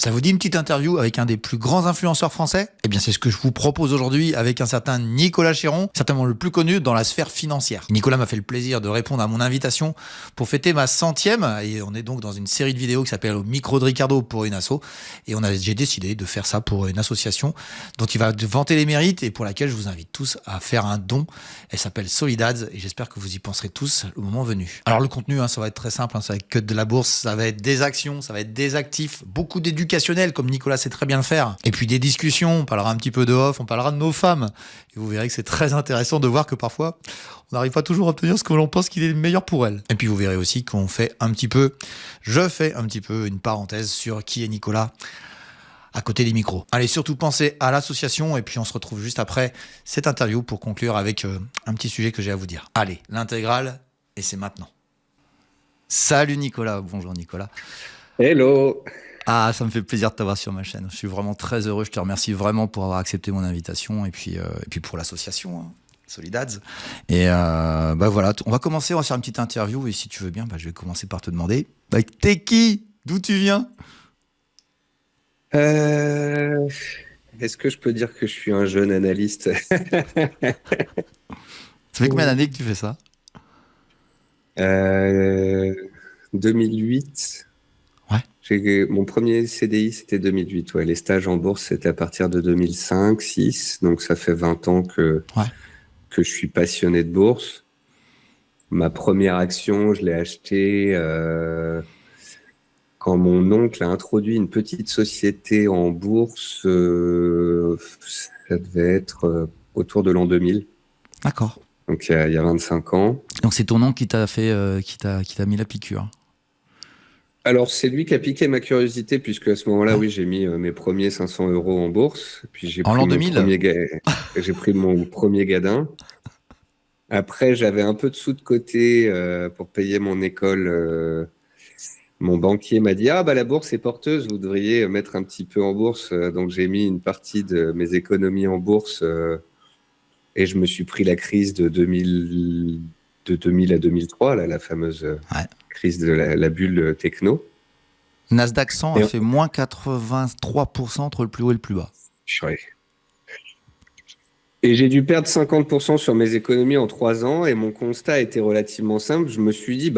Ça vous dit une petite interview avec un des plus grands influenceurs français? Eh bien, c'est ce que je vous propose aujourd'hui avec un certain Nicolas Chéron, certainement le plus connu dans la sphère financière. Nicolas m'a fait le plaisir de répondre à mon invitation pour fêter ma 100e, et on est donc dans une série de vidéos qui s'appelle Au micro de Ricardo pour une asso, et j'ai décidé de faire ça pour une association dont il va vanter les mérites et pour laquelle je vous invite tous à faire un don. Elle s'appelle Solidads et j'espère que vous y penserez tous le moment venu. Alors le contenu, ça va être très simple, ça va être que de la bourse, ça va être des actions, ça va être des actifs, beaucoup d'éducation comme Nicolas sait très bien le faire. Et puis des discussions, on parlera un petit peu de off, on parlera de nos femmes. Et vous verrez que c'est très intéressant de voir que parfois, on n'arrive pas toujours à obtenir ce que l'on pense qu'il est le meilleur pour elle. Et puis vous verrez aussi je fais un petit peu une parenthèse sur qui est Nicolas à côté des micros. Allez, surtout pensez à l'association et puis on se retrouve juste après cette interview pour conclure avec un petit sujet que j'ai à vous dire. Allez, l'intégrale, et c'est maintenant. Salut Nicolas, bonjour Nicolas. Hello. Ah, ça me fait plaisir de t'avoir sur ma chaîne. Je suis vraiment très heureux. Je te remercie vraiment pour avoir accepté mon invitation et puis pour l'association Solidads. Et voilà, on va commencer, on va faire une petite interview. Et si tu veux bien, je vais commencer par te demander t'es qui? D'où tu viens? Est-ce que je peux dire que je suis un jeune analyste? Ça fait combien d'années que tu fais ça? 2008. Mon premier CDI, c'était 2008. Ouais. Les stages en bourse, c'était à partir de 2005-2006. Donc, ça fait 20 ans que je suis passionné de bourse. Ma première action, je l'ai achetée quand mon oncle a introduit une petite société en bourse. Ça devait être autour de l'an 2000. D'accord. Donc, il y a 25 ans. Donc, c'est ton oncle qui t'a mis la piqûre? Alors, c'est lui qui a piqué ma curiosité, puisque à ce moment-là, oui, j'ai mis mes premiers 500 € en bourse. Puis j'ai pris mon premier gadin. Après, j'avais un peu de sous de côté pour payer mon école. Mon banquier m'a dit « Ah, la bourse est porteuse, vous devriez mettre un petit peu en bourse. » Donc, j'ai mis une partie de mes économies en bourse et je me suis pris la crise de 2000 à 2003, là, la fameuse crise de la bulle techno. Nasdaq 100 a fait moins 83% entre le plus haut et le plus bas. Et j'ai dû perdre 50% sur mes économies en 3 ans et mon constat a été relativement simple. Je me suis dit,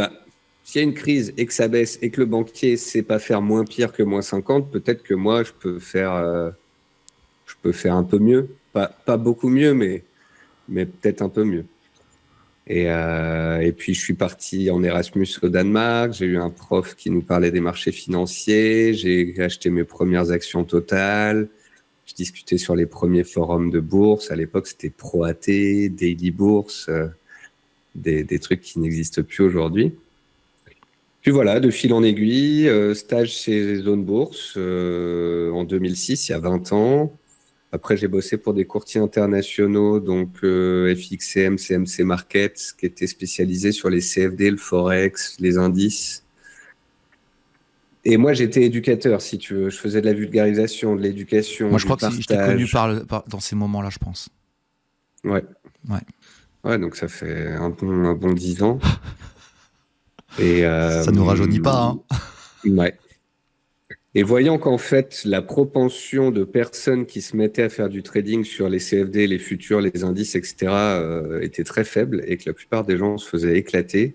s'il y a une crise et que ça baisse et que le banquier ne sait pas faire moins pire que moins 50, peut-être que moi, je peux faire un peu mieux. Pas beaucoup mieux, mais peut-être un peu mieux. Et puis, je suis parti en Erasmus au Danemark. J'ai eu un prof qui nous parlait des marchés financiers. J'ai acheté mes premières actions Total. Je discutais sur les premiers forums de bourse. À l'époque, c'était ProAT, Daily Bourse, des trucs qui n'existent plus aujourd'hui. Puis voilà, de fil en aiguille, stage chez Zone Bourse en 2006, il y a 20 ans. Après, j'ai bossé pour des courtiers internationaux, donc FXCM, CMC Markets, qui étaient spécialisés sur les CFD, le Forex, les indices. Et moi, j'étais éducateur, si tu veux. Je faisais de la vulgarisation, de l'éducation, moi, je crois que je t'ai connu dans ces moments-là, je pense. Ouais, donc ça fait un bon 10 ans. Et, ça nous rajeunit pas, Ouais. Et voyant qu'en fait, la propension de personnes qui se mettaient à faire du trading sur les CFD, les futurs, les indices, etc., était très faible et que la plupart des gens se faisaient éclater,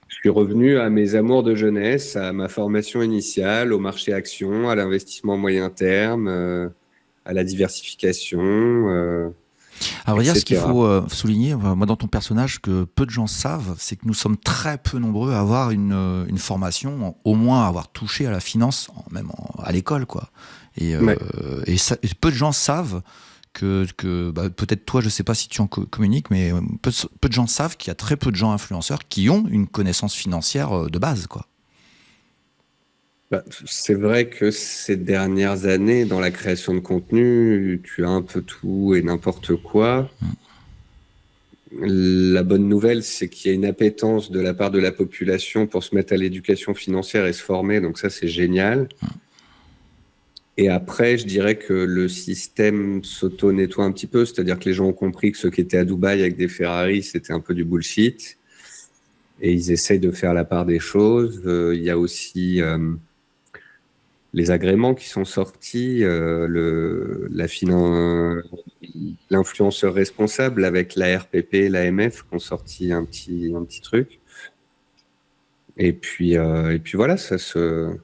je suis revenu à mes amours de jeunesse, à ma formation initiale, au marché action, à l'investissement moyen terme, à la diversification. À vrai dire, ce qu'il faut souligner, moi dans ton personnage, que peu de gens savent, c'est que nous sommes très peu nombreux à avoir une formation, au moins à avoir touché à la finance, même à l'école, quoi. Et peu de gens savent que peut-être toi, je sais pas si tu en communiques, mais peu de gens savent qu'il y a très peu de gens influenceurs qui ont une connaissance financière de base, quoi. C'est vrai que ces dernières années, dans la création de contenu, tu as un peu tout et n'importe quoi. La bonne nouvelle, c'est qu'il y a une appétence de la part de la population pour se mettre à l'éducation financière et se former, donc ça, c'est génial. Et après, je dirais que le système s'auto-nettoie un petit peu, c'est-à-dire que les gens ont compris que ceux qui étaient à Dubaï avec des Ferrari, c'était un peu du bullshit. Et ils essayent de faire la part des choses. Il y a aussi les agréments qui sont sortis, l'influenceur responsable avec la RPP et l'AMF qui ont sorti un petit truc. Et puis voilà, ça se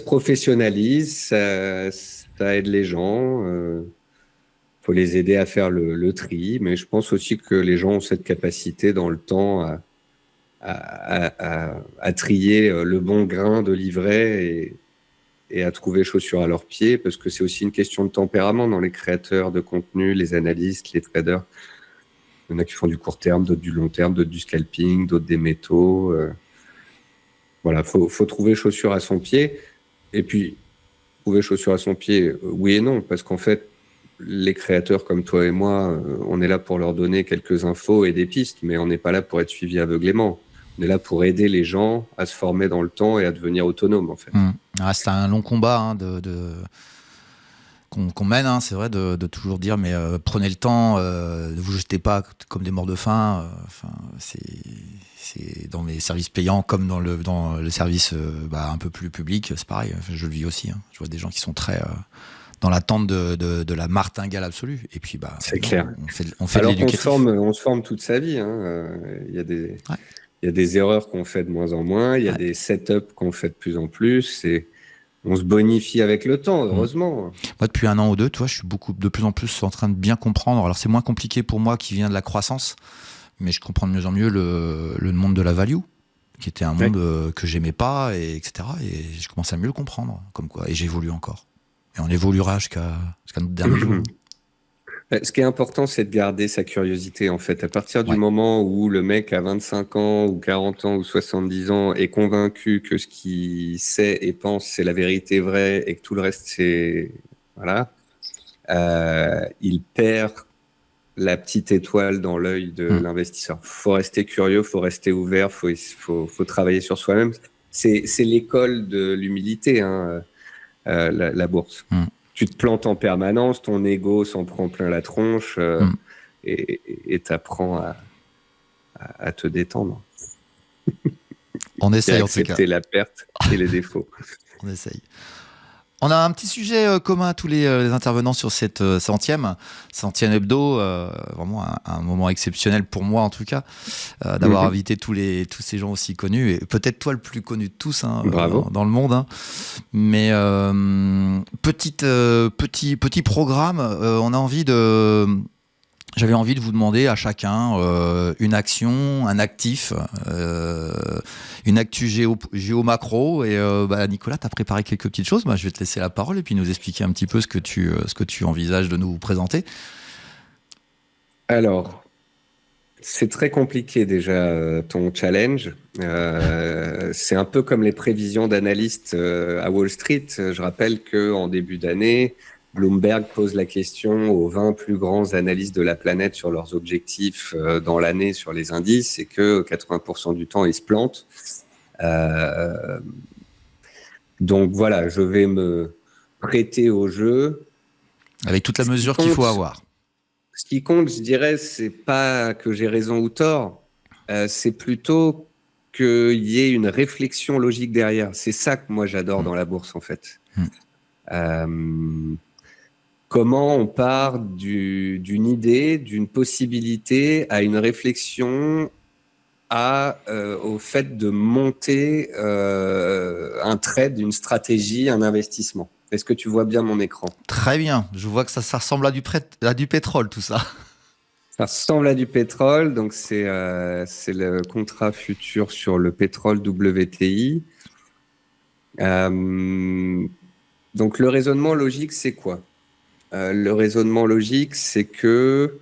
professionnalise, ça aide les gens. Faut les aider à faire le tri, mais je pense aussi que les gens ont cette capacité dans le temps à trier le bon grain de livret et à trouver chaussures à leurs pieds, parce que c'est aussi une question de tempérament dans les créateurs de contenu, les analystes, les traders. Il y en a qui font du court terme, d'autres du long terme, d'autres du scalping, d'autres des métaux. Voilà, faut trouver chaussures à son pied. Et puis, trouver chaussures à son pied, oui et non, parce qu'en fait, les créateurs comme toi et moi, on est là pour leur donner quelques infos et des pistes, mais on n'est pas là pour être suivi aveuglément. On est là pour aider les gens à se former dans le temps et à devenir autonomes, en fait. C'est un long combat hein, qu'on mène, hein, c'est vrai, de toujours dire, mais prenez le temps, ne vous jetez pas comme des morts de faim. C'est dans les services payants comme dans le service un peu plus public, c'est pareil. Je le vis aussi. Hein. Je vois des gens qui sont très dans l'attente de la martingale absolue. Et puis, c'est clair. On fait alors de l'éducatif. On se forme toute sa vie. Hein. Il y a des erreurs qu'on fait de moins en moins. Il y a des setups qu'on fait de plus en plus. Et on se bonifie avec le temps, heureusement. Moi, depuis 1 an ou 2, tu vois, je suis de plus en plus en train de bien comprendre. Alors, c'est moins compliqué pour moi qui vient de la croissance, mais je comprends de mieux en mieux le monde de la value, qui était un monde que j'aimais pas, etc. Et je commence à mieux le comprendre, comme quoi. Et j'évolue encore. Et on évoluera jusqu'à notre dernier jour. Ce qui est important, c'est de garder sa curiosité, en fait. À partir du moment où le mec a 25 ans, ou 40 ans, ou 70 ans, est convaincu que ce qu'il sait et pense, c'est la vérité vraie, et que tout le reste, c'est... Voilà. Il perd la petite étoile dans l'œil de l'investisseur. Faut rester curieux, faut rester ouvert, faut travailler sur soi-même. C'est l'école de l'humilité, hein, la bourse. Tu te plantes en permanence, ton ego s'en prend plein la tronche et t'apprends à te détendre. On essaye en tout cas. Accepter la perte et les défauts. On essaye. On a un petit sujet commun à tous les intervenants sur cette centième hebdo, vraiment un moment exceptionnel pour moi en tout cas, d'avoir invité tous ces gens aussi connus, et peut-être toi le plus connu de tous hein, dans le monde. Hein. Mais petit programme, j'avais envie de vous demander à chacun une action, un actif, une actu géo-macro. Et Nicolas, tu as préparé quelques petites choses. Je vais te laisser la parole et puis nous expliquer un petit peu ce que tu envisages de nous présenter. Alors, c'est très compliqué déjà ton challenge. C'est un peu comme les prévisions d'analystes à Wall Street. Je rappelle qu'en début d'année, Bloomberg pose la question aux 20 plus grands analystes de la planète sur leurs objectifs dans l'année sur les indices, et que 80% du temps, ils se plantent. Donc voilà, je vais me prêter au jeu. Avec toute la mesure qu'il faut avoir. Ce qui compte, je dirais, c'est pas que j'ai raison ou tort, c'est plutôt qu'il y ait une réflexion logique derrière. C'est ça que moi j'adore dans la bourse en fait. Comment on part d'une idée, d'une possibilité à une réflexion, au fait de monter un trade, une stratégie, un investissement. Est-ce que tu vois bien mon écran? Très bien, je vois que ça ressemble à du pétrole tout ça. Ça ressemble à du pétrole, donc c'est le contrat futur sur le pétrole WTI. Donc le raisonnement logique, c'est quoi? Le raisonnement logique, c'est que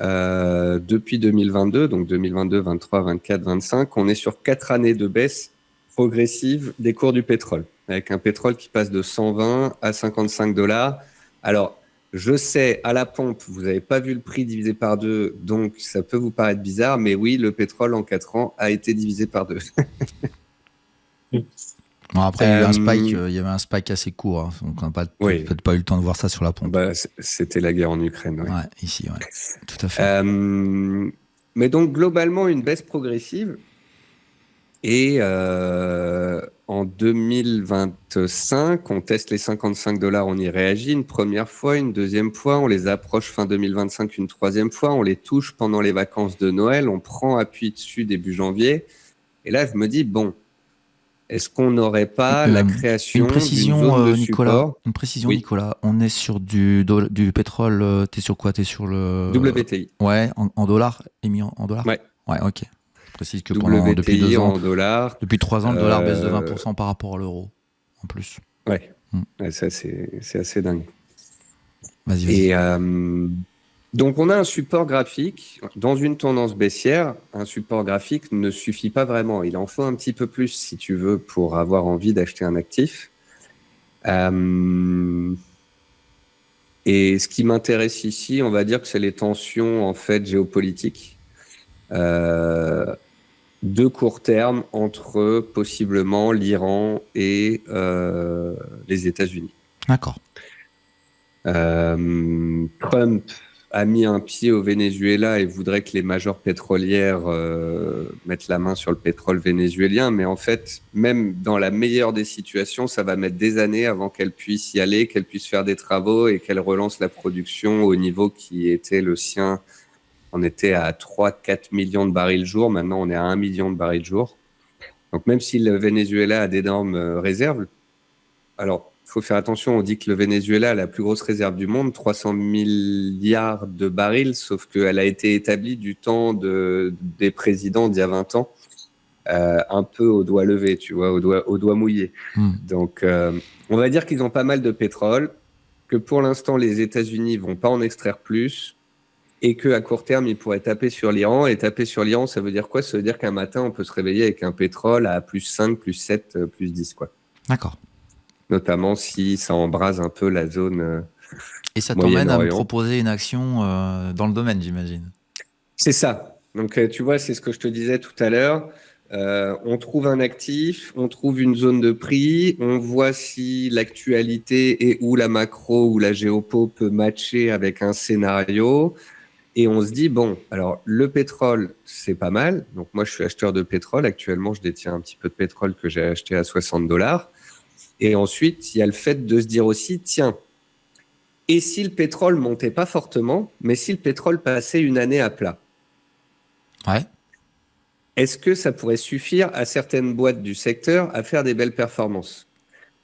depuis 2022, donc 2022, 23, 24, 25, on est sur 4 années de baisse progressive des cours du pétrole, avec un pétrole qui passe de 120 à 55 $. Alors, je sais, à la pompe, vous n'avez pas vu le prix divisé par 2, donc ça peut vous paraître bizarre, mais oui, le pétrole en 4 ans a été divisé par 2. Bon, après, il y avait un spike assez court, hein, donc on n'a peut-être pas eu le temps de voir ça sur la pompe. C'était la guerre en Ukraine. Ouais, ici, tout à fait. Mais donc, globalement, une baisse progressive. Et en 2025, on teste les $55, on y réagit une première fois, une deuxième fois, on les approche fin 2025 une troisième fois, on les touche pendant les vacances de Noël, on prend appui dessus début janvier. Et là, je me dis, bon, est-ce qu'on n'aurait pas la création d'une zone de support? Une précision, Oui. Nicolas. On est sur du pétrole. T'es sur quoi? T'es sur le WTI. Ouais, en dollars, émis en dollars. Ouais. Ouais, ok. Je précise que WTI depuis 2 ans, en dollars. depuis 3 ans, le dollar baisse de 20% par rapport à l'euro, en plus. Ouais. Ouais, ça c'est assez dingue. Vas-y. Et donc on a un support graphique dans une tendance baissière. Un support graphique ne suffit pas vraiment. Il en faut un petit peu plus si tu veux pour avoir envie d'acheter un actif. Et ce qui m'intéresse ici, on va dire que c'est les tensions en fait géopolitiques de court terme entre possiblement l'Iran et les États-Unis. D'accord. Trump a mis un pied au Venezuela et voudrait que les majors pétrolières mettent la main sur le pétrole vénézuélien. Mais en fait, même dans la meilleure des situations, ça va mettre des années avant qu'elle puisse y aller, qu'elle puisse faire des travaux et qu'elle relance la production au niveau qui était le sien. On était à 3-4 millions de barils jour. Maintenant, on est à 1 million de barils jour. Donc, même si le Venezuela a d'énormes réserves, alors, il faut faire attention, on dit que le Venezuela a la plus grosse réserve du monde, 300 milliards de barils, sauf qu'elle a été établie du temps des présidents d'il y a 20 ans, un peu au doigt levé, tu vois, au doigt mouillé. Donc, on va dire qu'ils ont pas mal de pétrole, que pour l'instant, les États-Unis vont pas en extraire plus, et qu'à court terme, ils pourraient taper sur l'Iran. Et taper sur l'Iran, ça veut dire quoi? Ça veut dire qu'un matin, on peut se réveiller avec un pétrole à plus 5, plus 7, plus 10, quoi. D'accord. Notamment si ça embrase un peu la zone. Et ça t'emmène à me proposer une action dans le domaine, j'imagine. C'est ça. Donc, tu vois, c'est ce que je te disais tout à l'heure. On trouve un actif, on trouve une zone de prix, on voit si l'actualité et ou la macro ou la géopo peut matcher avec un scénario. Et on se dit, bon, alors le pétrole, c'est pas mal. Donc, moi, je suis acheteur de pétrole. Actuellement, je détiens un petit peu de pétrole que j'ai acheté à $60. Et ensuite, il y a le fait de se dire aussi, tiens, et si le pétrole montait pas fortement, mais si le pétrole passait une année à plat? Ouais. Est-ce que ça pourrait suffire à certaines boîtes du secteur à faire des belles performances?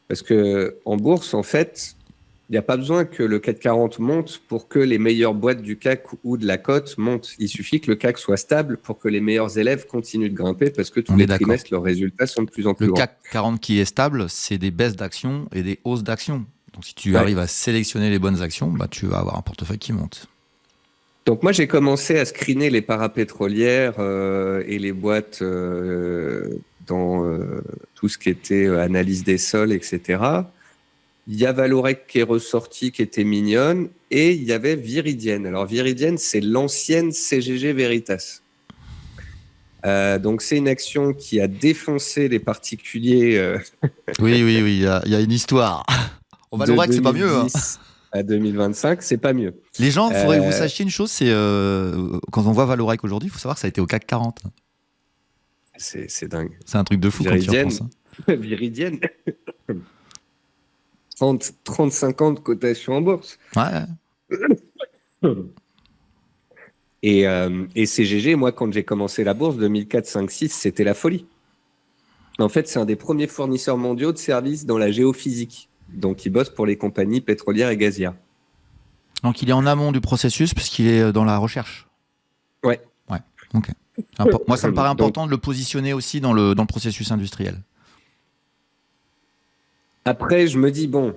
Parce que en bourse, en fait, il n'y a pas besoin que le CAC 40 monte pour que les meilleures boîtes du CAC ou de la cote montent. Il suffit que le CAC soit stable pour que les meilleurs élèves continuent de grimper parce que tous les trimestres, leurs résultats sont de plus en plus grands. Le CAC 40 qui est stable, c'est des baisses d'actions et des hausses d'actions. Donc si tu arrives à sélectionner les bonnes actions, bah, tu vas avoir un portefeuille qui monte. Donc moi, j'ai commencé à screener les parapétrolières et les boîtes dans tout ce qui était analyse des sols, etc. Il y a Valorec qui est ressorti, qui était mignonne, et il y avait Viridienne. Alors Viridienne, c'est l'ancienne CGG Veritas. Donc c'est une action qui a défoncé les particuliers. Oui, il y a une histoire. Au Valorec, c'est pas mieux. Hein. À 2025, c'est pas mieux. Les gens, il faudrait que vous sachiez une chose, c'est quand on voit Valorec aujourd'hui, il faut savoir que ça a été au CAC 40. C'est dingue. C'est un truc de fou quand tu y repenses. Hein. Viridienne 30-50 cotations en bourse. Ouais. Et CGG, moi, quand j'ai commencé la bourse, 2004, 5, 6, c'était la folie. En fait, c'est un des premiers fournisseurs mondiaux de services dans la géophysique. Donc, il bosse pour les compagnies pétrolières et gazières. Donc, il est en amont du processus puisqu'il est dans la recherche. Ouais. Ok. Moi, ça me paraît important de le positionner aussi dans le processus industriel. Après, je me dis, bon,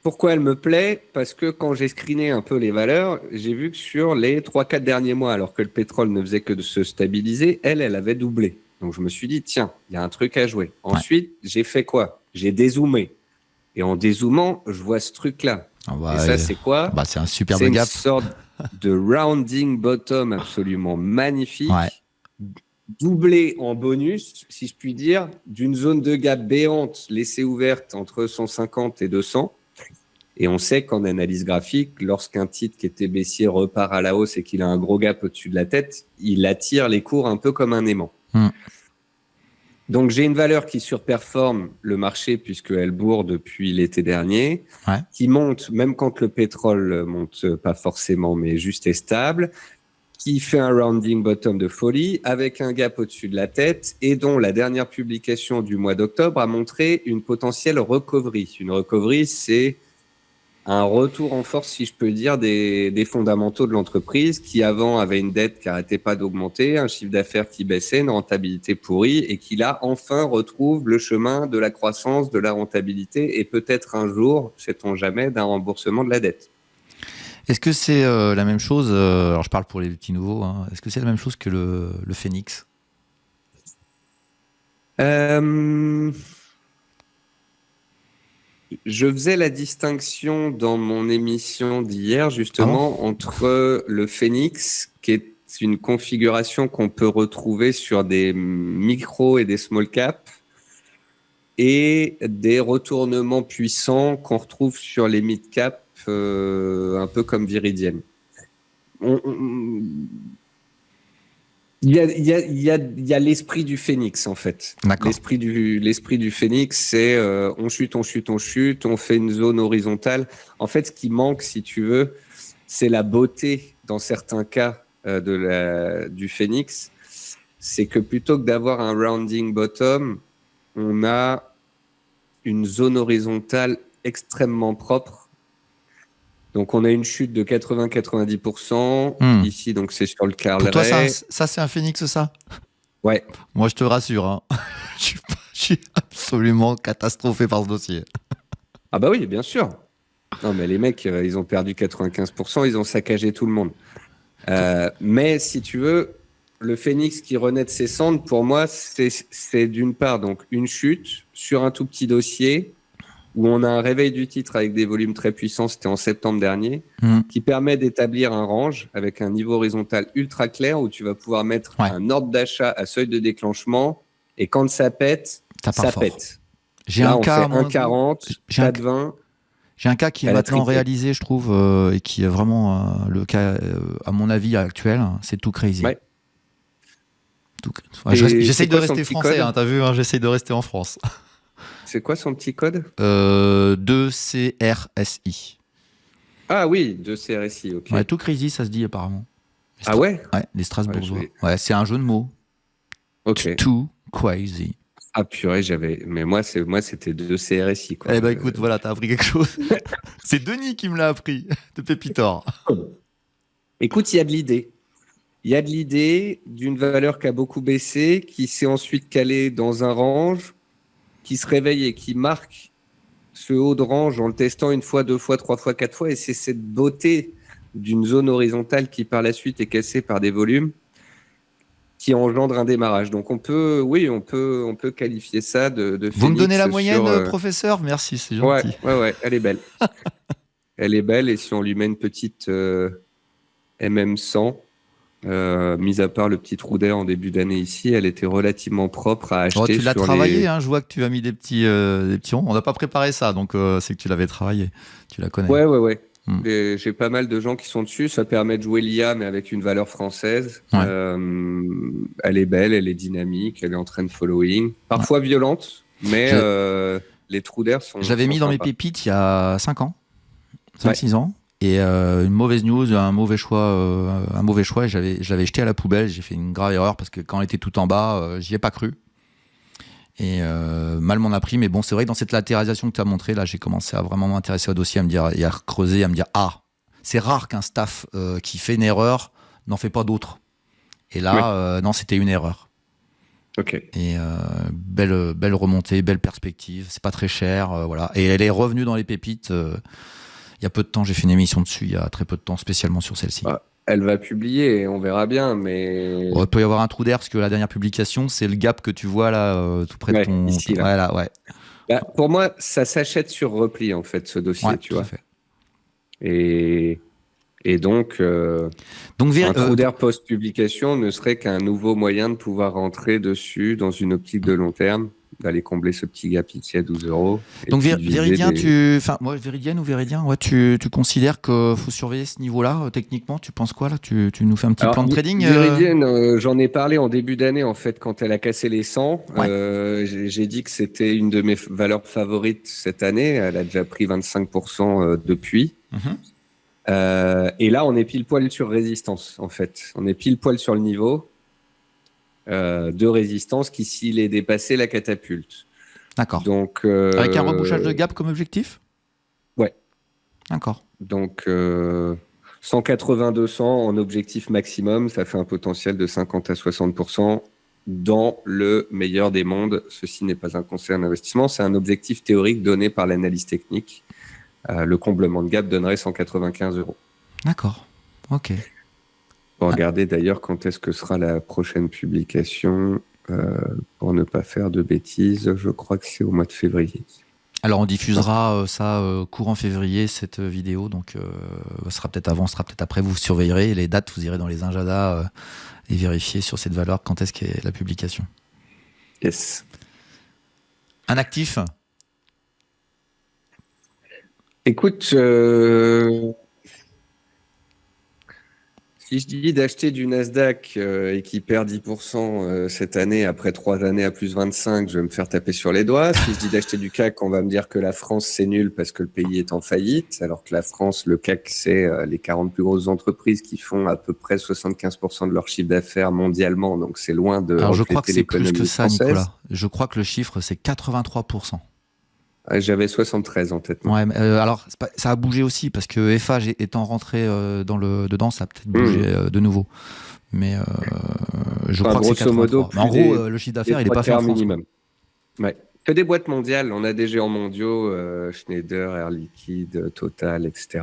pourquoi elle me plaît? Parce que quand j'ai screené un peu les valeurs, j'ai vu que sur les 3-4 derniers mois, alors que le pétrole ne faisait que de se stabiliser, elle avait doublé. Donc, je me suis dit, tiens, il y a un truc à jouer. Ensuite, j'ai fait quoi? J'ai dézoomé. Et en dézoomant, je vois ce truc-là. Et ça, c'est quoi? C'est un superbe gap. C'est une sorte de rounding bottom absolument magnifique. Doublé en bonus, si je puis dire, d'une zone de gap béante laissée ouverte entre 150 et 200. Et on sait qu'en analyse graphique, lorsqu'un titre qui était baissier repart à la hausse et qu'il a un gros gap au-dessus de la tête, il attire les cours un peu comme un aimant. Donc, j'ai une valeur qui surperforme le marché puisqu'elle bourre depuis l'été dernier, qui monte même quand le pétrole monte pas forcément, mais juste est stable, qui fait un rounding bottom de folie avec un gap au-dessus de la tête et dont la dernière publication du mois d'octobre a montré une potentielle recovery. Une recovery, c'est un retour en force, si je peux dire, des fondamentaux de l'entreprise qui avant avait une dette qui n'arrêtait pas d'augmenter, un chiffre d'affaires qui baissait, une rentabilité pourrie et qui là enfin retrouve le chemin de la croissance, de la rentabilité et peut-être un jour, sait-on jamais, d'un remboursement de la dette. Est-ce que c'est la même chose, alors je parle pour les petits nouveaux, hein, est-ce que c'est la même chose que le Phoenix ? Je faisais la distinction dans mon émission d'hier, justement, entre le Phoenix, qui est une configuration qu'on peut retrouver sur des micro et des small caps, et des retournements puissants qu'on retrouve sur les mid caps, un peu comme Viridienne. Il y a l'esprit du phénix, en fait. D'accord. L'esprit du phénix, c'est on chute, on fait une zone horizontale. En fait, ce qui manque, si tu veux, c'est la beauté, dans certains cas, du phénix. C'est que plutôt que d'avoir un rounding bottom, on a une zone horizontale extrêmement propre. Donc, on a une chute de 80-90%. Ici, donc, c'est sur le Carl Pour toi, Ray. ça, c'est un phénix, ça ? Ouais. Moi, je te rassure, hein. Je suis absolument catastrophé par ce dossier. Ah bah oui, bien sûr. Non, mais les mecs, ils ont perdu 95%, ils ont saccagé tout le monde. Mais si tu veux, le phénix qui renaît de ses cendres, pour moi, c'est d'une part donc une chute sur un tout petit dossier où on a un réveil du titre avec des volumes très puissants, c'était en septembre dernier, qui permet d'établir un range avec un niveau horizontal ultra clair où tu vas pouvoir mettre un ordre d'achat à seuil de déclenchement et quand ça pète, ça pète. J'ai là, un on cas, fait 1,40, 4,20. J'ai un cas qui est maintenant réalisé, je trouve, et qui est vraiment le cas, à mon avis, actuel. C'est Too Crazy. Ouais. J'essaye de rester français, hein, t'as vu, hein, j'essaye de rester en France. C'est quoi son petit code ? 2CRSI. Ah oui, 2CRSI, ok. Ouais, Too Crazy, ça se dit apparemment. Ah ouais ? Ouais, les Strasbourgeois. Ouais, c'est un jeu de mots. Ok. Too Crazy. Ah purée, mais moi c'était 2CRSI, quoi. Eh ben écoute, voilà, t'as appris quelque chose. C'est Denis qui me l'a appris, de Pépitor. Écoute, il y a de l'idée. Il y a de l'idée d'une valeur qui a beaucoup baissé, qui s'est ensuite calée dans un range, qui se réveille et qui marque ce haut de range en le testant une fois, deux fois, trois fois, quatre fois. Et c'est cette beauté d'une zone horizontale qui, par la suite, est cassée par des volumes qui engendre un démarrage. Donc, on peut qualifier ça de Phoenix. Vous me donnez la moyenne, professeur ? Merci, c'est gentil. Ouais, elle est belle. Elle est belle. Et si on lui met une petite MM100, mis à part le petit trou d'air en début d'année ici, elle était relativement propre à acheter. Tu l'as travaillé, hein, je vois que tu as mis des petits ronds. On n'a pas préparé ça, donc c'est que tu l'avais travaillé. Tu la connais. Ouais. J'ai pas mal de gens qui sont dessus. Ça permet de jouer l'IA, mais avec une valeur française. Ouais. Elle est belle, elle est dynamique, elle est en train de following. Parfois violente, mais les trous d'air sont. Je l'avais mis dans mes pépites il y a 5-6 ans. Et une mauvaise news, un mauvais choix, et je l'avais jeté à la poubelle. J'ai fait une grave erreur parce que quand elle était tout en bas, j'y ai pas cru. Et mal m'en a pris. Mais bon, c'est vrai que dans cette latéralisation que tu as montré, là, j'ai commencé à vraiment m'intéresser au dossier, à me dire, et à creuser, à me dire, c'est rare qu'un staff qui fait une erreur n'en fait pas d'autres. Et là, non, c'était une erreur. Ok. Et belle remontée, belle perspective. C'est pas très cher, voilà. Et elle est revenue dans les pépites. Il y a peu de temps, j'ai fait une émission dessus, il y a très peu de temps, spécialement sur celle-ci. Elle va publier et on verra bien, mais... Il peut y avoir un trou d'air, parce que la dernière publication, c'est le gap que tu vois là, tout près de ton... Ici, là. Voilà, ouais. Bah, pour moi, ça s'achète sur repli, en fait, ce dossier, tu vois. Fait. Et donc un trou d'air post-publication ne serait qu'un nouveau moyen de pouvoir rentrer dessus dans une optique de long terme. d'aller combler ce petit gap ici à 12 euros. Donc Véridien, Véridien ou Véridien, ouais, tu considères qu'il faut surveiller ce niveau-là techniquement? Tu penses quoi là? Tu nous fais un petit plan de trading Viridienne, j'en ai parlé en début d'année en fait quand elle a cassé les 100. Ouais. J'ai dit que c'était une de mes valeurs favorites cette année. Elle a déjà pris 25% depuis. Et là, on est pile poil sur résistance en fait. On est pile poil sur le niveau de résistance qui, s'il est dépassé, la catapulte. D'accord. Donc, avec un rebouchage de gap comme objectif? Ouais. D'accord. Donc, 180-200 en objectif maximum, ça fait un potentiel de 50 à 60% dans le meilleur des mondes. Ceci n'est pas un conseil en investissement, c'est un objectif théorique donné par l'analyse technique. Le comblement de gap donnerait 195 euros. D'accord. Ok. Pour regarder d'ailleurs quand est-ce que sera la prochaine publication pour ne pas faire de bêtises. Je crois que c'est au mois de février. Alors on diffusera ça courant février, cette vidéo, donc ce sera peut-être avant, ce sera peut-être après, vous surveillerez les dates, vous irez dans les agendas et vérifier sur cette valeur quand est-ce qu'est la publication. Yes. Un actif? Écoute, si je dis d'acheter du Nasdaq et qui perd 10% cette année, après 3 années à plus 25, je vais me faire taper sur les doigts. Si je dis d'acheter du CAC, on va me dire que la France, c'est nul parce que le pays est en faillite, alors que la France, le CAC, c'est les 40 plus grosses entreprises qui font à peu près 75% de leur chiffre d'affaires mondialement, donc c'est loin de Alors je crois que c'est l'économie plus que ça, française. Nicolas. Je crois que le chiffre, c'est 83%. J'avais 73 en tête. Ouais, alors ça a bougé aussi parce que Eiffage étant rentré dedans, ça a peut-être bougé de nouveau. Mais je crois que c'est 83. Modo, mais en gros, le chiffre d'affaires, il n'est pas fait en France. Minimum. Ouais. Que des boîtes mondiales. On a des géants mondiaux, Schneider, Air Liquide, Total, etc.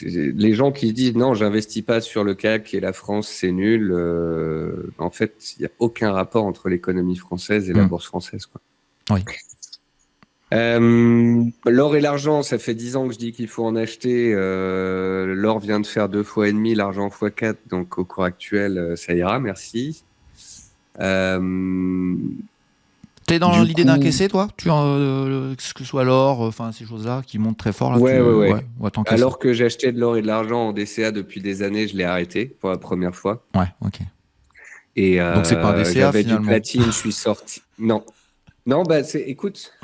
Les gens qui disent non, j'investis pas sur le CAC et la France, c'est nul. En fait, il n'y a aucun rapport entre l'économie française et la bourse française, quoi. Oui. L'or et l'argent, ça fait 10 ans que je dis qu'il faut en acheter. L'or vient de faire 2 fois et demi, l'argent fois 4, donc au cours actuel, ça ira, merci. T'es dans l'idée d'encaisser, toi, que ce soit l'or, enfin ces choses-là qui montent très fort là. Ouais. Alors que j'achetais de l'or et de l'argent en DCA depuis des années, je l'ai arrêté pour la première fois. Ouais, ok. Et donc c'est pas un DCA j'avais finalement. Du platine, je suis sorti. Non, bah écoute.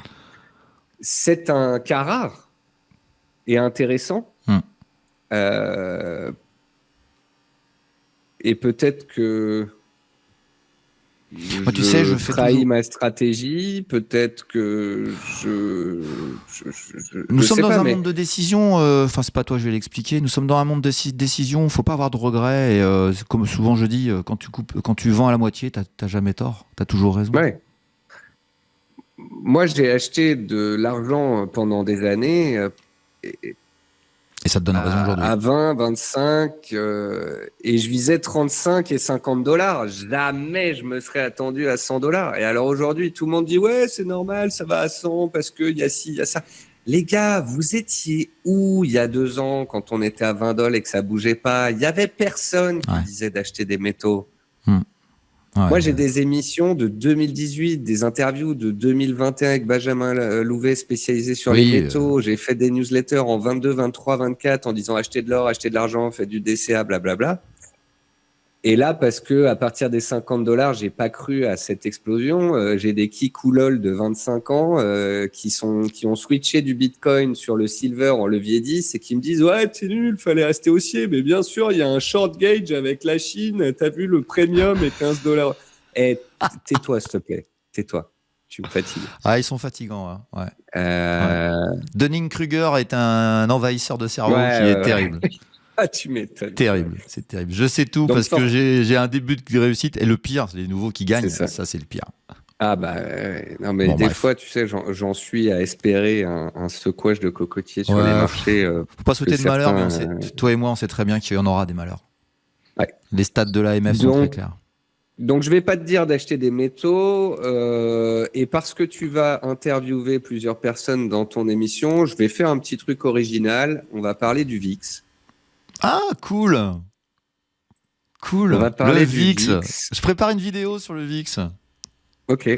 C'est un cas rare et intéressant. Et peut-être que je trahis ma stratégie, peut-être que Nous sommes dans un monde de décision, enfin c'est pas toi, je vais l'expliquer. Nous sommes dans un monde de décision, il ne faut pas avoir de regrets. Et comme souvent je dis, quand tu vends à la moitié, tu n'as jamais tort, tu as toujours raison. Ouais. Moi, j'ai acheté de l'argent pendant des années. Et ça te donne raison aujourd'hui. À 20, 25, et je visais 35 et 50 $. Jamais je me serais attendu à 100 $. Et alors aujourd'hui, tout le monde dit ouais, c'est normal, ça va à 100 parce qu'il y a ci, il y a ça. Les gars, vous étiez où il y a 2 ans quand on était à 20 $ et que ça bougeait pas? Il y avait personne qui disait d'acheter des métaux. Moi, j'ai des émissions de 2018, des interviews de 2021 avec Benjamin Louvet spécialisé sur les métaux. J'ai fait des newsletters en 22, 23, 24 en disant achetez de l'or, achetez de l'argent, faites du DCA, blablabla. Et là, parce que à partir des 50 $, j'ai pas cru à cette explosion. J'ai des kikoulol de 25 ans qui ont switché du Bitcoin sur le silver en levier 10 et qui me disent ouais, t'es nul, fallait rester haussier. Mais bien sûr, il y a un short gauge avec la Chine. T'as vu le premium et 15 $. Eh, tais-toi, s'il te plaît. Tais-toi. Tu me fatigues. Ah, ils sont fatigants. Hein. Ouais. Dunning-Kruger est un envahisseur de cerveau qui est terrible. Ah, tu m'étonnes. Terrible, c'est terrible. Je sais tout donc, parce que j'ai un début de réussite et le pire, c'est les nouveaux qui gagnent. Ça c'est le pire. Ah bah non mais des fois, tu sais, j'en suis à espérer un secouage de cocotier sur les marchés. Faut pas souhaiter de malheur, mais toi et moi, on sait très bien qu'il y en aura des malheurs. Ouais. Les stats de l'AMF sont très clairs. Donc je vais pas te dire d'acheter des métaux et parce que tu vas interviewer plusieurs personnes dans ton émission, je vais faire un petit truc original. On va parler du VIX. Ah, cool. On va parler le du VIX. VIX. Je prépare une vidéo sur le VIX. Ok.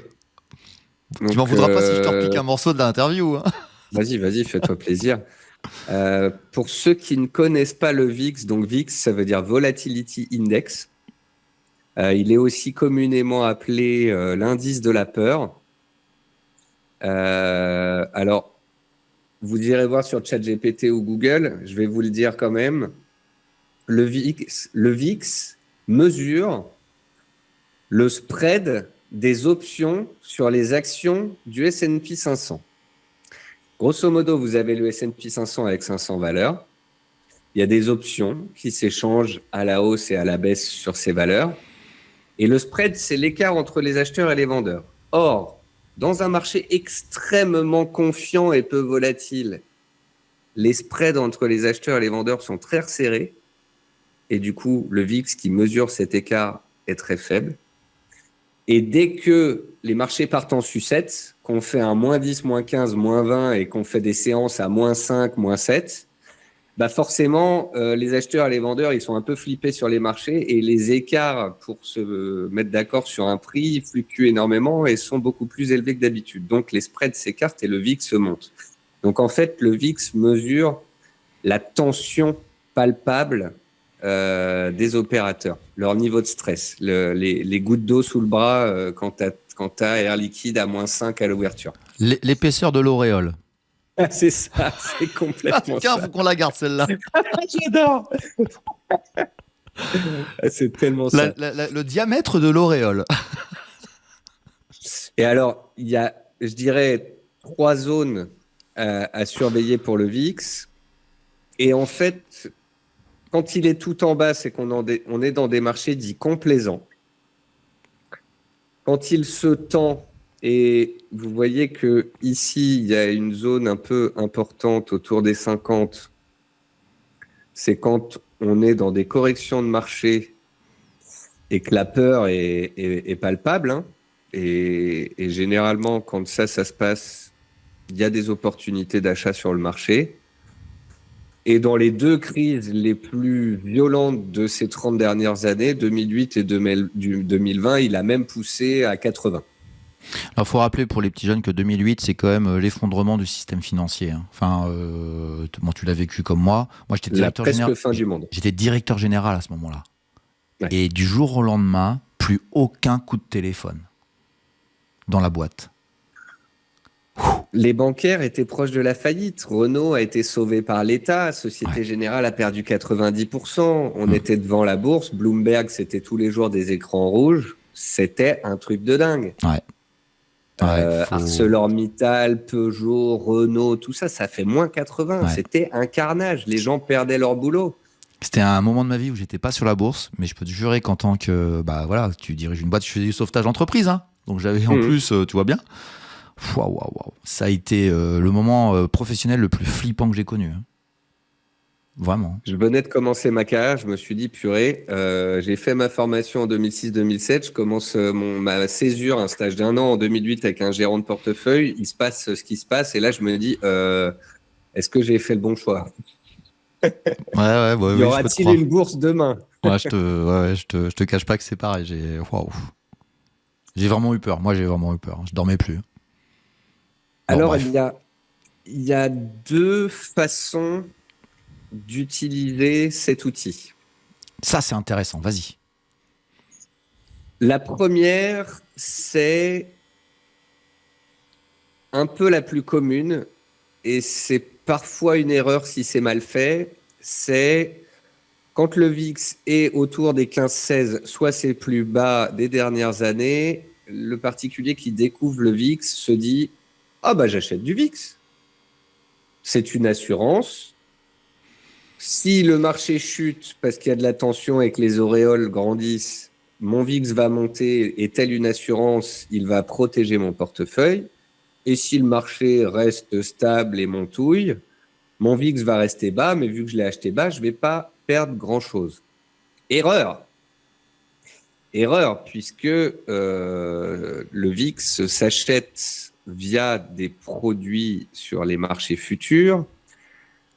Tu m'en voudras pas si je te repique un morceau de l'interview. Hein. Vas-y, fais-toi plaisir. Pour ceux qui ne connaissent pas le VIX, donc VIX, ça veut dire Volatility Index. Il est aussi communément appelé l'indice de la peur. Alors, vous irez voir sur ChatGPT ou Google, je vais vous le dire quand même. Le VIX mesure le spread des options sur les actions du S&P 500. Grosso modo, vous avez le S&P 500 avec 500 valeurs. Il y a des options qui s'échangent à la hausse et à la baisse sur ces valeurs. Et le spread, c'est l'écart entre les acheteurs et les vendeurs. Or, dans un marché extrêmement confiant et peu volatile, les spreads entre les acheteurs et les vendeurs sont très resserrés. Et du coup, le VIX qui mesure cet écart est très faible. Et dès que les marchés partent en sucette, qu'on fait un moins 10, moins 15, moins 20 et qu'on fait des séances à moins 5, moins 7, bah forcément, les acheteurs et les vendeurs, ils sont un peu flippés sur les marchés et les écarts pour se mettre d'accord sur un prix fluctuent énormément et sont beaucoup plus élevés que d'habitude. Donc, les spreads s'écartent et le VIX monte. Donc, en fait, le VIX mesure la tension palpable des opérateurs, leur niveau de stress, les gouttes d'eau sous le bras quand tu as air liquide à moins 5 à l'ouverture. L'épaisseur de l'auréole. C'est ça, c'est complètement Tiens, ça. faut qu'on la garde celle-là. J'adore. C'est tellement ça. Le diamètre de l'auréole. Et alors, il y a, je dirais, 3 zones à surveiller pour le VIX. Et en fait, quand il est tout en bas, c'est on est dans des marchés dits complaisants. Quand il se tend, et vous voyez que ici, il y a une zone un peu importante autour des 50, c'est quand on est dans des corrections de marché et que la peur est palpable. Hein, et généralement, quand ça se passe, il y a des opportunités d'achat sur le marché. Et dans les 2 crises les plus violentes de ces 30 dernières années, 2008 et 2020, il a même poussé à 80. Alors, il faut rappeler pour les petits jeunes que 2008, c'est quand même l'effondrement du système financier. Hein. Enfin, bon, tu l'as vécu comme moi. Moi, j'étais directeur général. Presque fin du monde. J'étais directeur général à ce moment-là. Ouais. Et du jour au lendemain, plus aucun coup de téléphone dans la boîte. Les bancaires étaient proches de la faillite. Renault a été sauvé par l'État. Société Ouais. Générale a perdu 90%. On était devant la bourse. Bloomberg, c'était tous les jours des écrans rouges. C'était un truc de dingue. Ouais. ArcelorMittal, Peugeot, Renault, tout ça, ça fait moins 80. Ouais. C'était un carnage. Les gens perdaient leur boulot. C'était un moment de ma vie où j'étais pas sur la bourse, mais je peux te jurer qu'en tant que, voilà, tu diriges une boîte, je faisais du sauvetage d'entreprise, hein. Donc j'avais en plus, tu vois bien. Waouh. Ça a été le moment professionnel le plus flippant que j'ai connu. Hein. Vraiment. Je venais de commencer ma carrière, je me suis dit, purée, j'ai fait ma formation en 2006-2007, je commence ma césure, un stage d'1 an en 2008 avec un gérant de portefeuille, il se passe ce qui se passe, et là je me dis, est-ce que j'ai fait le bon choix ? Ouais, y aura-t-il une bourse demain ? Ouais, je te cache pas que c'est pareil, j'ai vraiment eu peur, je dormais plus. Alors, il y a 2 façons d'utiliser cet outil. Ça, c'est intéressant. Vas-y. La première, c'est un peu la plus commune et c'est parfois une erreur si c'est mal fait. C'est quand le VIX est autour des 15-16, soit ses plus bas des dernières années, le particulier qui découvre le VIX se dit « Ah bah j'achète du VIX ». C'est une assurance. Si le marché chute parce qu'il y a de la tension et que les auréoles grandissent, mon VIX va monter et telle une assurance, il va protéger mon portefeuille. Et si le marché reste stable et montouille, mon VIX va rester bas, mais vu que je l'ai acheté bas, je ne vais pas perdre grand-chose. Erreur, puisque le VIX s'achète via des produits sur les marchés futurs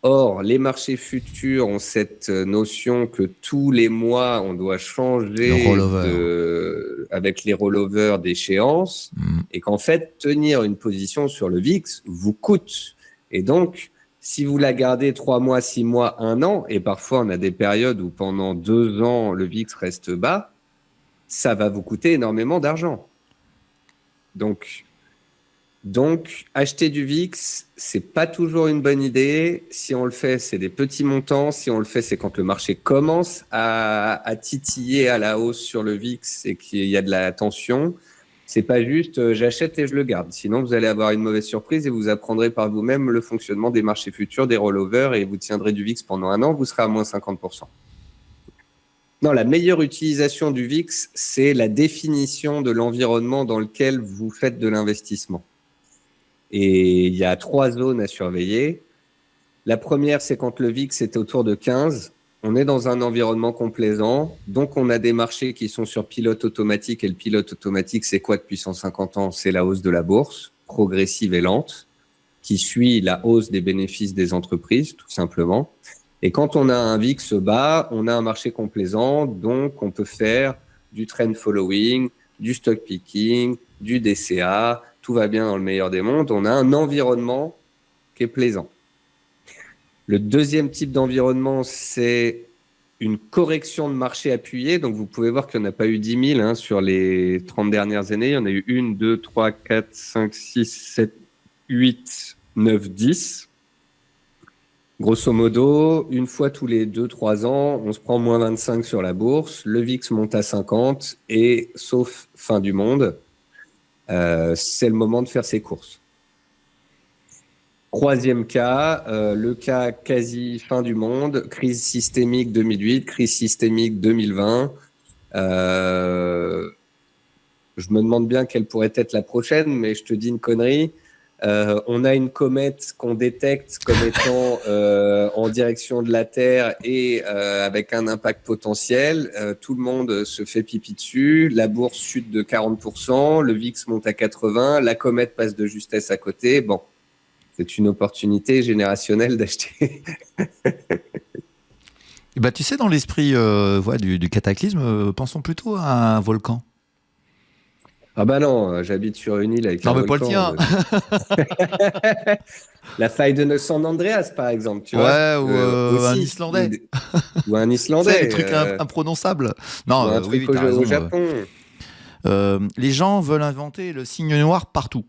Or, les marchés futurs ont cette notion que tous les mois, on doit Le changer rollover. avec les rollovers d'échéance et qu'en fait, tenir une position sur le VIX vous coûte. Et donc, si vous la gardez 3 mois, 6 mois, 1 an, et parfois on a des périodes où pendant 2 ans, le VIX reste bas, ça va vous coûter énormément d'argent. Donc, acheter du VIX, c'est pas toujours une bonne idée. Si on le fait, c'est des petits montants. Si on le fait, c'est quand le marché commence à titiller à la hausse sur le VIX et qu'il y a de la tension. C'est pas juste j'achète et je le garde. Sinon, vous allez avoir une mauvaise surprise et vous apprendrez par vous-même le fonctionnement des marchés futurs, des rollovers et vous tiendrez du VIX pendant 1 an, vous serez à moins 50%. Non, la meilleure utilisation du VIX, c'est la définition de l'environnement dans lequel vous faites de l'investissement. Et il y a 3 zones à surveiller. La première, c'est quand le VIX est autour de 15. On est dans un environnement complaisant. Donc, on a des marchés qui sont sur pilote automatique. Et le pilote automatique, c'est quoi depuis 150 ans? C'est la hausse de la bourse, progressive et lente, qui suit la hausse des bénéfices des entreprises, tout simplement. Et quand on a un VIX bas, on a un marché complaisant. Donc, on peut faire du trend following, du stock picking, du DCA. Tout va bien dans le meilleur des mondes. On a un environnement qui est plaisant. Le deuxième type d'environnement, c'est une correction de marché appuyée. Donc, vous pouvez voir qu'il n'y en a pas eu 10 000 sur les 30 dernières années. Il y en a eu 1, 2, 3, 4, 5, 6, 7, 8, 9, 10. Grosso modo, une fois tous les 2-3 ans, on se prend moins 25 sur la bourse. Le VIX monte à 50 et, sauf fin du monde, c'est le moment de faire ses courses. Troisième cas, le cas quasi fin du monde, crise systémique 2008, crise systémique 2020. Je me demande bien quelle pourrait être la prochaine, mais je te dis une connerie. On a une comète qu'on détecte comme étant en direction de la Terre et avec un impact potentiel. Tout le monde se fait pipi dessus. La bourse chute de 40%, le VIX monte à 80%, la comète passe de justesse à côté. Bon, c'est une opportunité générationnelle d'acheter. Bah, tu sais, dans l'esprit du cataclysme, pensons plutôt à un volcan. Ah bah non, j'habite sur une île avec Non, un mais pas le volcan. tien. La faille de San Andreas, par exemple, tu vois. Ouais, ou un Aussi. Islandais. Ou un Tu sais, les Islandais. trucs imprononçables. Ou Non, un oui, truc t'as au raison. Japon. Les gens veulent inventer le signe noir partout.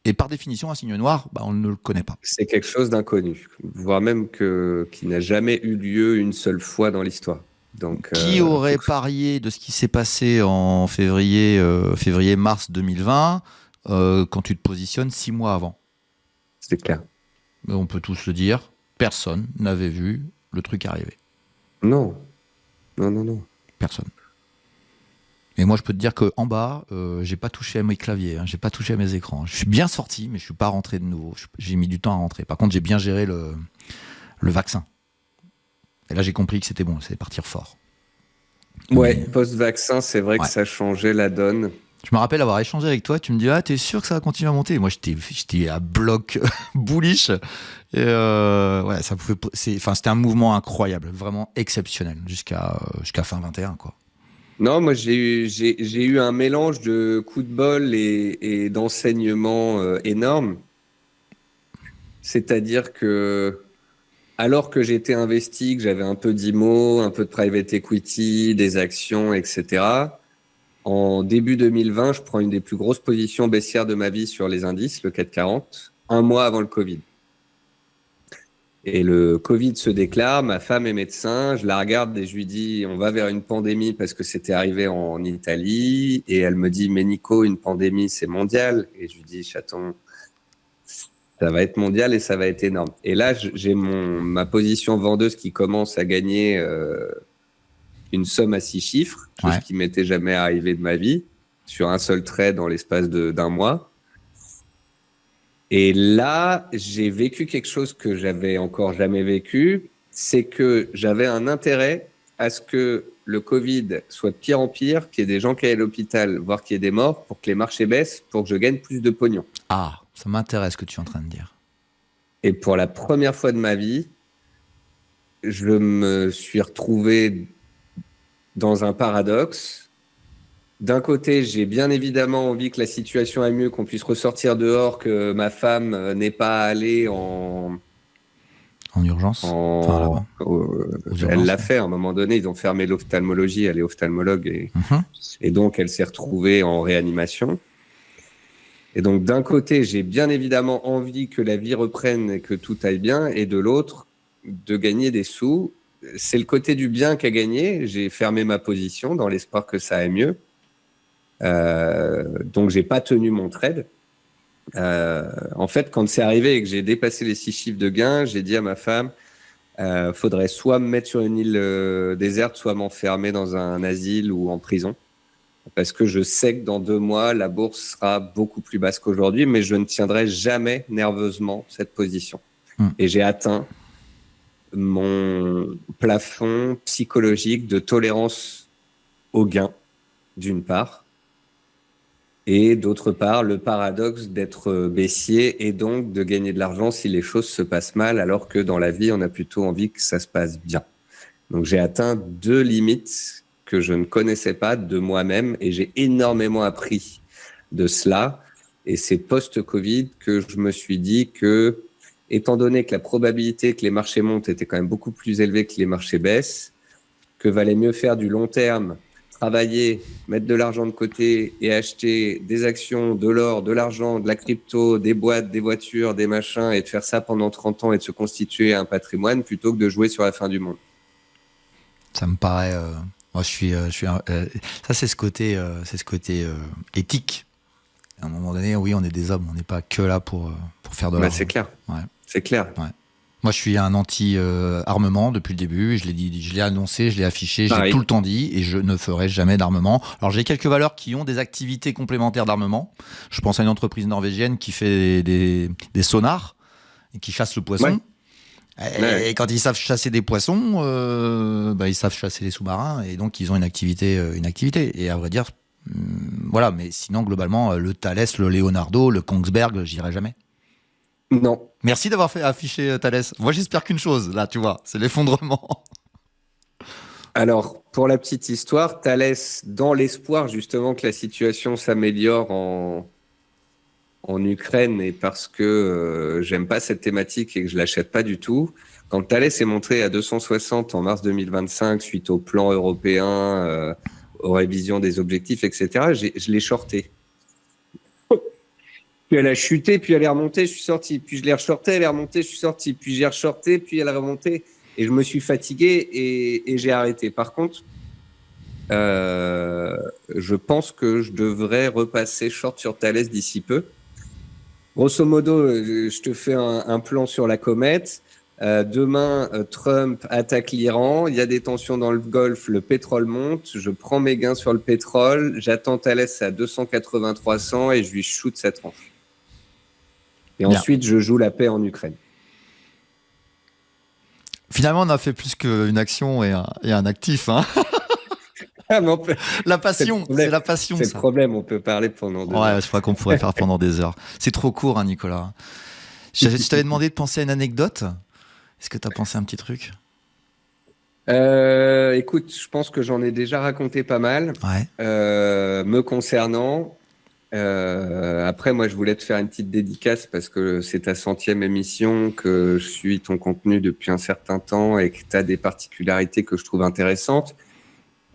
Et par définition, un signe noir, bah, on ne le connaît pas. C'est quelque chose d'inconnu, voire même qui n'a jamais eu lieu une seule fois dans l'histoire. Donc, Qui aurait parié de ce qui s'est passé en février-mars 2020 quand tu te positionnes 6 mois avant? C'est clair. Mais on peut tous le dire, personne n'avait vu le truc arriver. Non. Non. Personne. Et moi, je peux te dire qu'en bas, j'ai pas touché à mes claviers, j'ai pas touché à mes écrans. Je suis bien sorti, mais je suis pas rentré de nouveau. J'ai mis du temps à rentrer. Par contre, j'ai bien géré le vaccin. Et là, j'ai compris que c'était bon, c'est partir fort. Ouais, post-vaccin, c'est vrai Ouais. que ça changeait la donne. Je me rappelle avoir échangé avec toi, tu me dis « Ah, t'es sûr que ça va continuer à monter ?» Moi, j'étais à bloc bullish. Et ouais, c'était un mouvement incroyable, vraiment exceptionnel, jusqu'à fin 21, quoi. Non, moi, j'ai eu un mélange de coups de bol et d'enseignements énormes. C'est-à-dire que, alors que j'étais investi, que j'avais un peu d'IMO, un peu de private equity, des actions, etc., en début 2020, je prends une des plus grosses positions baissières de ma vie sur les indices, le CAC 40, un mois avant le Covid. Et le Covid se déclare, ma femme est médecin, je la regarde et je lui dis on va vers une pandémie parce que c'était arrivé en Italie. Et elle me dit mais Nico, une pandémie c'est mondial. Et je lui dis chaton, ça va être mondial et ça va être énorme. Et là j'ai ma position vendeuse qui commence à gagner une somme à 6 chiffres, chose qui m'était jamais arrivée de ma vie, sur un seul trait dans l'espace d'un mois. Et là, j'ai vécu quelque chose que j'avais encore jamais vécu, c'est que j'avais un intérêt à ce que le Covid soit de pire en pire, qu'il y ait des gens qui aillent à l'hôpital, voire qu'il y ait des morts, pour que les marchés baissent, pour que je gagne plus de pognon. Ah, ça m'intéresse ce que tu es en train de dire. Et pour la première fois de ma vie, je me suis retrouvé dans un paradoxe. D'un côté, j'ai bien évidemment envie que la situation aille mieux, qu'on puisse ressortir dehors, que ma femme n'ait pas à aller En urgence. Enfin, en... là-bas. Elle l'a fait à un moment donné, ils ont fermé l'ophtalmologie, elle est ophtalmologue, et donc elle s'est retrouvée en réanimation. Et donc d'un côté, j'ai bien évidemment envie que la vie reprenne et que tout aille bien, et de l'autre, de gagner des sous. C'est le côté du bien qu'a gagné. J'ai fermé ma position dans l'espoir que ça aille mieux. Donc j'ai pas tenu mon trade. En fait, quand c'est arrivé et que j'ai dépassé les 6 chiffres de gains, j'ai dit à ma femme, faudrait soit me mettre sur une île déserte, soit m'enfermer dans un asile ou en prison. Parce que je sais que dans 2 mois, la bourse sera beaucoup plus basse qu'aujourd'hui, mais je ne tiendrai jamais nerveusement cette position. Et j'ai atteint mon plafond psychologique de tolérance au gain, d'une part, et d'autre part, le paradoxe d'être baissier et donc de gagner de l'argent si les choses se passent mal, alors que dans la vie, on a plutôt envie que ça se passe bien. Donc j'ai atteint 2 limites que je ne connaissais pas de moi-même et j'ai énormément appris de cela. Et c'est post-Covid que je me suis dit que, étant donné que la probabilité que les marchés montent était quand même beaucoup plus élevée que les marchés baissent, que valait mieux faire du long terme, travailler, mettre de l'argent de côté et acheter des actions, de l'or, de l'argent, de la crypto, des boîtes, des voitures, des machins, et de faire ça pendant 30 ans et de se constituer un patrimoine plutôt que de jouer sur la fin du monde. Ça me paraît... Moi, ça, c'est ce côté éthique. À un moment donné, oui, on est des hommes, on n'est pas que là pour faire de l'argent. C'est clair. Ouais. C'est clair. Ouais. Moi, je suis un anti-armement depuis le début. Je l'ai dit, je l'ai annoncé, je l'ai affiché, je l'ai tout le temps dit, et je ne ferai jamais d'armement. Alors, j'ai quelques valeurs qui ont des activités complémentaires d'armement. Je pense à une entreprise norvégienne qui fait des sonars et qui chasse le poisson. Ouais. Et quand ils savent chasser des poissons, ils savent chasser les sous-marins, et donc ils ont une activité. Et à vrai dire, voilà. Mais sinon, globalement, le Thales, le Leonardo, le Kongsberg, j'irai jamais. Non. Merci d'avoir fait afficher Thales. Moi, j'espère qu'une chose, là, tu vois, c'est l'effondrement. Alors, pour la petite histoire, Thales, dans l'espoir justement que la situation s'améliore en Ukraine, et parce que j'aime pas cette thématique et que je l'achète pas du tout, quand Thales est monté à 260 en mars 2025 suite au plan européen, aux révisions des objectifs, etc., je l'ai shorté. Puis elle a chuté, puis elle est remontée, je suis sorti. Puis je l'ai reshorté, elle est remontée, je suis sorti. Puis j'ai reshorté, puis elle est remontée. Et je me suis fatigué et j'ai arrêté. Par contre, je pense que je devrais repasser short sur Thales d'ici peu. Grosso modo, je te fais un plan sur la comète. Demain, Trump attaque l'Iran. Il y a des tensions dans le Golfe. Le pétrole monte. Je prends mes gains sur le pétrole. J'attends Thales à 280-300 et je lui shoot sa tranche. Et ensuite, je joue la paix en Ukraine. Finalement, on a fait plus qu'une action et un actif. Hein. La passion, c'est la passion. C'est le problème, on peut parler pendant 2 heures. Ouais, je crois qu'on pourrait faire pendant des heures. C'est trop court, hein, Nicolas. Je t'avais demandé de penser à une anecdote. Est-ce que tu as pensé à un petit truc ? Écoute, je pense que j'en ai déjà raconté pas mal. Ouais. Me concernant. Après, moi, je voulais te faire une petite dédicace parce que c'est ta 100e émission, que je suis ton contenu depuis un certain temps et que tu as des particularités que je trouve intéressantes.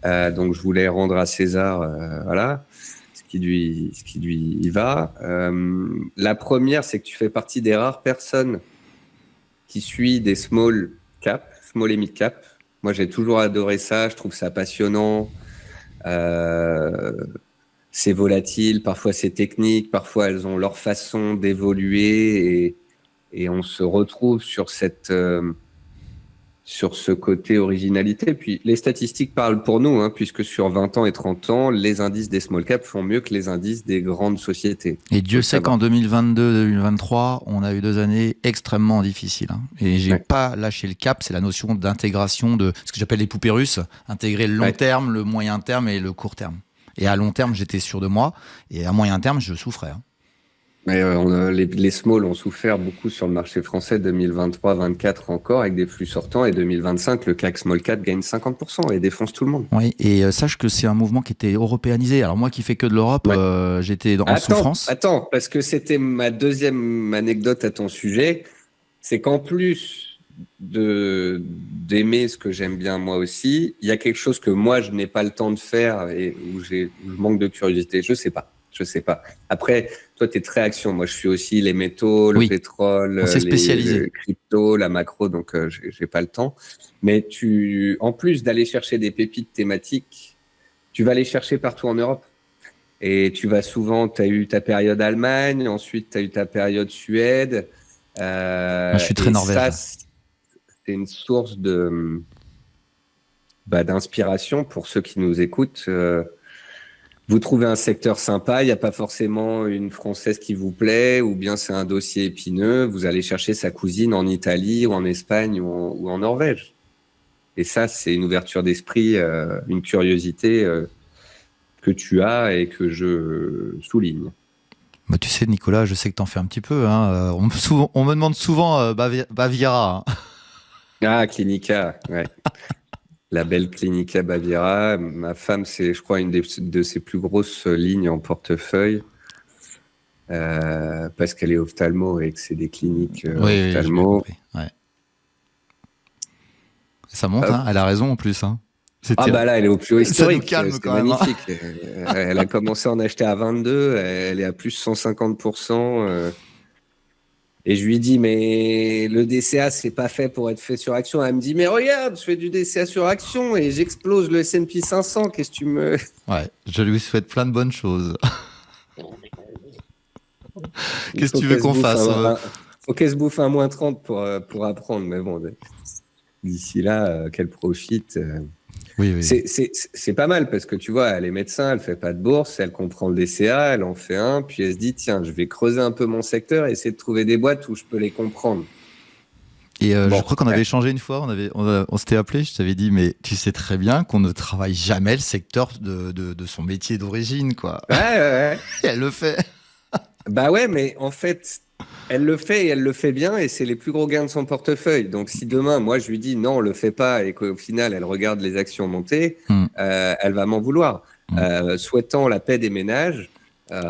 Donc, je voulais rendre à César, voilà, ce qui lui va. La première, c'est que tu fais partie des rares personnes qui suit des small et mid cap. Moi, j'ai toujours adoré ça. Je trouve ça passionnant. C'est volatile, parfois c'est technique, parfois elles ont leur façon d'évoluer et on se retrouve sur ce côté originalité. Puis les statistiques parlent pour nous, hein, puisque sur 20 ans et 30 ans, les indices des small caps font mieux que les indices des grandes sociétés. Et Dieu sait qu'en 2022-2023, on a eu 2 années extrêmement difficiles. Hein. Et j'ai pas lâché le cap, c'est la notion d'intégration de ce que j'appelle les poupées russes, intégrer le long terme, le moyen terme et le court terme. Et à long terme, j'étais sûr de moi. Et à moyen terme, je souffrais. Hein. Mais les smalls ont souffert beaucoup sur le marché français 2023-24 encore, avec des flux sortants. Et 2025, le CAC Small Cap gagne 50% et défonce tout le monde. Oui, et sache que c'est un mouvement qui était européanisé. Alors moi qui fais que de l'Europe, Ouais. j'étais en souffrance. Attends, parce que c'était ma deuxième anecdote à ton sujet. C'est qu'en plus d'aimer ce que j'aime bien moi aussi, il y a quelque chose que moi je n'ai pas le temps de faire et où je manque de curiosité. Je sais pas. Après, toi, tu es très action. Moi, je suis aussi les métaux, le pétrole, on s'est spécialisé. les crypto, la macro, donc j'ai pas le temps. Mais en plus d'aller chercher des pépites thématiques, tu vas les chercher partout en Europe. Et tu vas souvent, tu as eu ta période Allemagne, ensuite tu as eu ta période Suède. Moi, je suis très Norvège. Ça, c'est une source d'inspiration pour ceux qui nous écoutent. Vous trouvez un secteur sympa, il n'y a pas forcément une Française qui vous plaît, ou bien c'est un dossier épineux, vous allez chercher sa cousine en Italie, ou en Espagne, ou en Norvège. Et ça, c'est une ouverture d'esprit, une curiosité que tu as et que je souligne. Bah, tu sais, Nicolas, je sais que tu en fais un petit peu. Hein. On me demande souvent Baviera. Hein. Ah, Clinica, ouais. La belle Clinica Baviera. Ma femme, c'est, je crois, une de ses plus grosses lignes en portefeuille. Parce qu'elle est ophtalmo et que c'est des cliniques ophtalmo. Oui, ouais. Ça monte, hein, elle a raison en plus. Hein. Là, elle est au plus haut historique. Ça nous calme quand même. Magnifique. Elle a commencé à en acheter à 22, elle est à plus 150%. Et je lui dis, mais le DCA, c'est pas fait pour être fait sur action. Elle me dit, mais regarde, je fais du DCA sur action et j'explose le S&P 500. Qu'est-ce que tu me... Ouais, je lui souhaite plein de bonnes choses. Qu'est-ce que tu veux qu'on fasse faut qu'elle se bouffe un moins 30 pour apprendre. Mais bon, d'ici là, qu'elle profite. Oui. C'est pas mal parce que tu vois, elle est médecin, elle fait pas de bourse, elle comprend le DCA, elle en fait un, puis elle se dit, tiens, je vais creuser un peu mon secteur et essayer de trouver des boîtes où je peux les comprendre. Et je crois qu'on avait échangé une fois, on s'était appelé, je t'avais dit, mais tu sais très bien qu'on ne travaille jamais le secteur de son métier d'origine, quoi. Ouais. Et elle le fait. Bah ouais, mais en fait, elle le fait et elle le fait bien et c'est les plus gros gains de son portefeuille. Donc si demain, moi, je lui dis non, on le fait pas et qu'au final, elle regarde les actions monter, elle va m'en vouloir. Souhaitant la paix des ménages,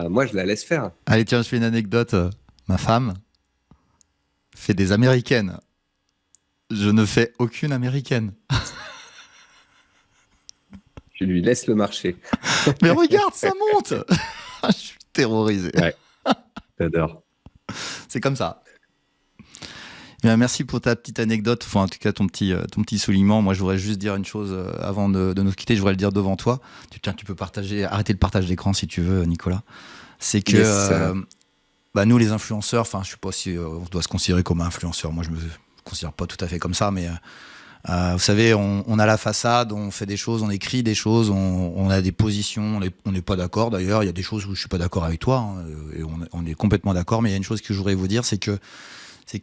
moi, je la laisse faire. Allez, tiens, je fais une anecdote. Ma femme fait des américaines. Je ne fais aucune américaine. Je lui laisse le marché. Mais regarde, ça monte. Je suis terrorisé. Ouais, j'adore. C'est comme ça. Bien, merci pour ta petite anecdote, enfin en tout cas ton petit soulignement. Moi, je voudrais juste dire une chose avant de nous quitter. Je voudrais le dire devant toi. Tu peux arrêter le partage d'écran si tu veux, Nicolas. C'est que nous, les influenceurs, enfin, je sais pas si on doit se considérer comme influenceur. Moi, je me considère pas tout à fait comme ça, mais vous savez, on a la façade, on fait des choses, on écrit des choses, on a des positions, on n'est pas d'accord d'ailleurs. Il y a des choses où je suis pas d'accord avec toi, hein, et on est complètement d'accord. Mais il y a une chose que je voudrais vous dire, c'est que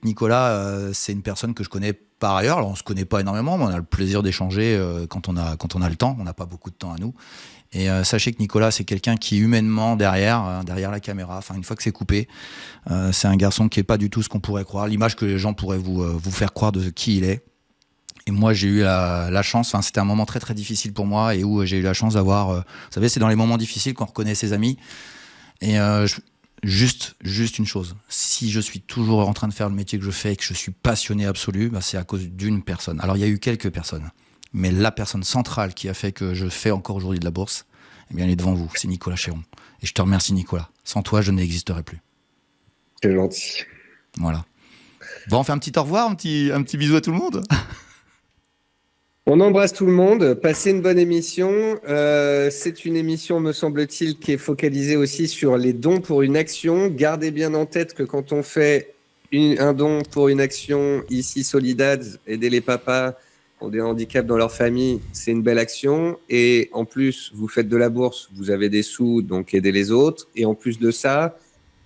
Nicolas, c'est une personne que je connais par ailleurs. Alors on se connaît pas énormément, mais on a le plaisir d'échanger quand on a le temps. On n'a pas beaucoup de temps à nous. Et sachez que Nicolas, c'est quelqu'un qui humainement derrière la caméra, enfin une fois que c'est coupé, c'est un garçon qui est pas du tout ce qu'on pourrait croire, l'image que les gens pourraient vous faire croire de qui il est. Et moi, j'ai eu la chance, enfin c'était un moment très très difficile pour moi et où j'ai eu la chance d'avoir, vous savez, c'est dans les moments difficiles qu'on reconnaît ses amis. Et juste une chose, si je suis toujours en train de faire le métier que je fais et que je suis passionné absolu, c'est à cause d'une personne. Alors il y a eu quelques personnes, mais la personne centrale qui a fait que je fais encore aujourd'hui de la bourse, eh bien elle est devant vous, c'est Nicolas Chéron. Et je te remercie Nicolas. Sans toi, je n'existerais plus. C'est gentil. Voilà. Bon, on fait un petit au revoir, un petit bisou à tout le monde. On embrasse tout le monde. Passez une bonne émission. C'est une émission, me semble-t-il, qui est focalisée aussi sur les dons pour une action. Gardez bien en tête que quand on fait un don pour une action, ici Solidads, aider les papas qui ont des handicaps dans leur famille, c'est une belle action. Et en plus, vous faites de la bourse, vous avez des sous, donc aidez les autres. Et en plus de ça,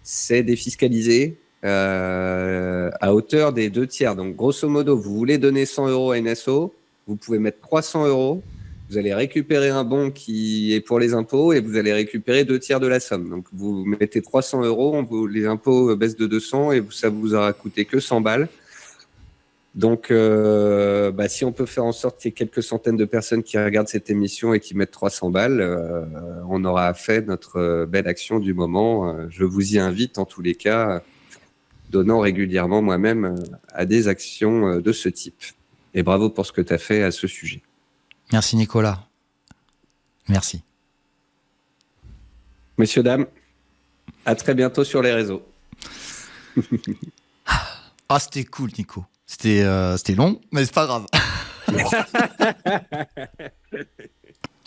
c'est défiscalisé à hauteur des 2 tiers. Donc grosso modo, vous voulez donner 100 € à une asso, vous pouvez mettre 300 €, Vous allez récupérer un bon qui est pour les impôts et vous allez récupérer 2/3 de la somme. Donc, vous mettez 300 €, les impôts baissent de 200 et ça vous aura coûté que 100 balles. Donc, si on peut faire en sorte qu'il y ait quelques centaines de personnes qui regardent cette émission et qui mettent 300 balles, on aura fait notre belle action du moment. Je vous y invite en tous les cas, donnant régulièrement moi-même à des actions de ce type. Et bravo pour ce que tu as fait à ce sujet. Merci Nicolas. Merci. Messieurs, dames, à très bientôt sur les réseaux. Ah, c'était cool, Nico. C'était long, mais c'est pas grave.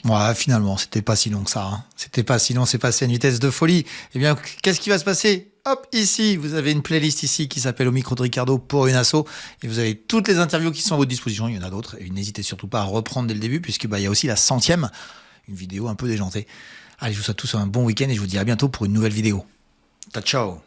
Ouais, finalement, c'était pas si long que ça. Hein. C'était pas si long, c'est passé à une vitesse de folie. Eh bien, qu'est-ce qui va se passer ? Hop, ici, vous avez une playlist ici qui s'appelle Au micro de Ricardo pour une asso. Et vous avez toutes les interviews qui sont à votre disposition. Il y en a d'autres. Et n'hésitez surtout pas à reprendre dès le début, puisque il y a aussi la 100e, une vidéo un peu déjantée. Allez, je vous souhaite tous un bon week-end et je vous dis à bientôt pour une nouvelle vidéo. Ciao.